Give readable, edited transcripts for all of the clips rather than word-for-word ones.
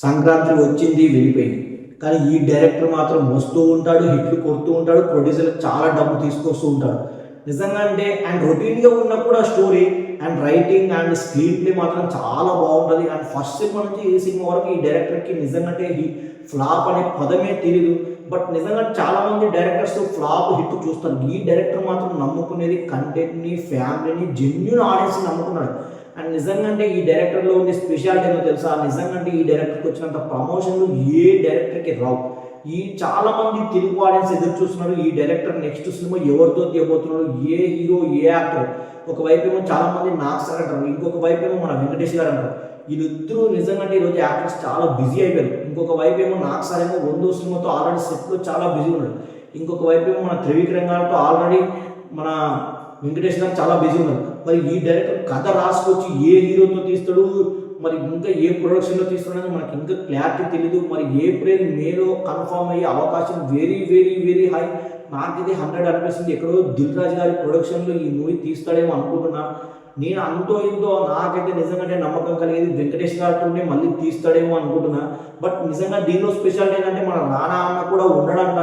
సంక్రాంతి వచ్చింది వెళ్ళిపోయింది. కానీ ఈ డైరెక్టర్ మాత్రం వస్తూ ఉంటాడు, హిట్లు కొడుతూ ఉంటాడు, ప్రొడ్యూసర్‌కి చాలా డబ్బు తీసుకొస్తూ ఉంటాడు. నిజంగా అంటే అండ్ రొటీన్‌గా ఉన్న కూడా story and writing and screen play మాత్రం చాలా బాగుంటది. అండ్ ఫస్ట్ సినిమా నుంచి ఈ సినిమా వరకు ఈ డైరెక్టర్‌కి నిజంగా అంటే ఫ్లాప్ అనే పదమే తెలీదు. బట్ నిజంగా చాలామంది డైరెక్టర్స్ ఫ్లాప్, హిట్ చూస్తారు. ఈ డైరెక్టర్ మాత్రం నమ్ముకునేది కంటెంట్‌ని, ఫ్యామిలీని, జెన్యూన్ ఆడియన్స్‌ని నమ్ముకున్నాడు. అండ్ నిజంగా అంటే ఈ డైరెక్టర్‌లో ఉండే స్పెషాలిటీ ఏందో తెలుసా? నిజంగా అంటే ఈ డైరెక్టర్‌కి వచ్చినంత ప్రమోషన్‌లు ఏ డైరెక్టర్‌కి రావు. చాలామంది తెలుగు ఆడియన్స్ ఎదురు చూస్తున్నారు. ఈ డైరెక్టర్ నెక్స్ట్ సినిమా ఎవరితో తీయబోతున్నాడు? ఏ హీరో? ఏ యాక్టర్? ఒకవైపేమో చాలామంది నాగ్ సార్ అంటారు. ఇంకొక వైపేమో మన వెంకటేష్ గారు అంటారు. వీళ్ళిద్దరూ నిజంగా అంటే ఈరోజు యాక్టర్స్ చాలా బిజీ అయిపోయారు. ఇంకొక వైపేమో నాగ్ సార్ ఏమో 'వందో' సినిమాతో ఆల్రెడీ సెట్‌లో చాలా బిజీ ఉన్నాడు. ఇంకొక వైపేమో మన త్రివిక్రమ్ గారితో ఆల్రెడీ మన వెంకటేష్ గారు చాలా బిజీ ఉన్నారు. మరి ఈ డైరెక్టర్ కథ రాసుకొచ్చి ఏ హీరోతో తీస్తాడు, మరి ఇంకా ఏ ప్రొడక్షన్‌లో తీస్తున్నాడని మనకి ఇంకా క్లారిటీ తెలీదు. మరి ఏప్రిల్, మేలో కన్ఫర్మ్ అయ్యే అవకాశం వెరీ వెరీ వెరీ హై. నాకైతే 100 అనిపిస్తుంది. ఎక్కడో 'దిల్ రాజు' గారి ప్రొడక్షన్‌లో ఈ మూవీ తీస్తాడేమో అనుకుంటున్నా. నేను అంతో ఇంతో నాకైతే నిజంగానే నమ్మకం కలిగేది వెంకటేష్ గారితోనే మళ్ళీ తీస్తాడేమో అనుకుంటున్నా. బట్ నిజంగా దీనిలో స్పెషాలిటీ ఏంటంటే మన రానా అన్న కూడా ఉండడంట.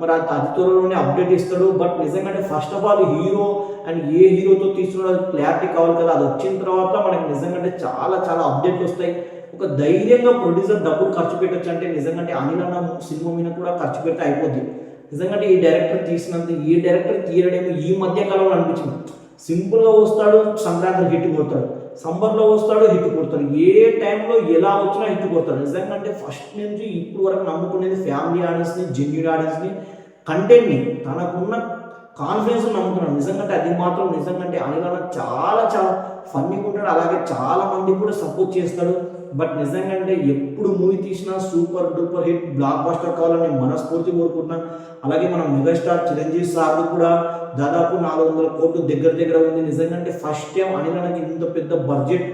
మరి అతి త్వరలోనే అప్డేట్ ఇస్తాడు. బట్ నిజంగానే first of all hero and ఏ హీరోతో తీస్తున్నాడో అది క్లారిటీ కావాలి కదా. అది వచ్చిన తర్వాత మనకి నిజంగానే చాలా చాలా అప్డేట్లు వస్తాయి. ఒక ధైర్యంగా ప్రొడ్యూసర్ డబ్బులు ఖర్చు పెట్టొచ్చు అంటే నిజంగానే అనిల్ అన్న సినిమా మీద కూడా ఖర్చు పెడితే అయిపోద్ది. నిజంగానే ఈ డైరెక్టర్ తీయడేమో ఈ మధ్య కాలంలో అనిపించింది. సింపుల్గా వస్తాడు, సంక్రాంతికి హిట్ కొడతాడు, సమ్మర్లో వస్తాడు, హిట్ కొడతాడు, ఏ టైంలో ఎలా వచ్చినా హిట్ కొడతాడు. నిజంగా అంటే ఫస్ట్ నుంచి ఇప్పుడు వరకు నమ్ముకునేది ఫ్యామిలీ ఆడియన్స్ని, జెన్యూన్ ఆడియన్స్ని, కంటెంట్ని, తనకున్న కాన్ఫిడెన్స్ నమ్ముతున్నాడు. నిజంగా అది మాత్రం నిజంగా అంటే అనిల్ అన్న చాలా చాలా ఫన్నీగా ఉంటాడు. అలాగే చాలా మంది కూడా సపోర్ట్ చేస్తాడు. బట్ నిజంగా అంటే ఎప్పుడు మూవీ తీసినా super duper hit block buster కావాలని నేను మనస్ఫూర్తి కోరుకుంటున్నాను. అలాగే మన మెగాస్టార్ చిరంజీవి సార్ కూడా దాదాపు 400 కోట్లు దగ్గర దగ్గర ఉంది. నిజంగా అంటే ఫస్ట్ టైం అనిల్ అన్నకి ఇంత పెద్ద బడ్జెట్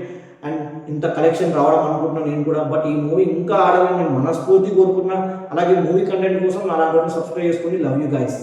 అండ్ ఇంత కలెక్షన్ రావడం అనుకుంటున్నాను నేను కూడా. బట్ ఈ మూవీ ఇంకా ఆడాలని నేను మనస్ఫూర్తి కోరుకుంటున్నాను. అలాగే మూవీ కంటెంట్ కోసం నా సబ్స్క్రైబ్ చేసుకోండి. Love you guys.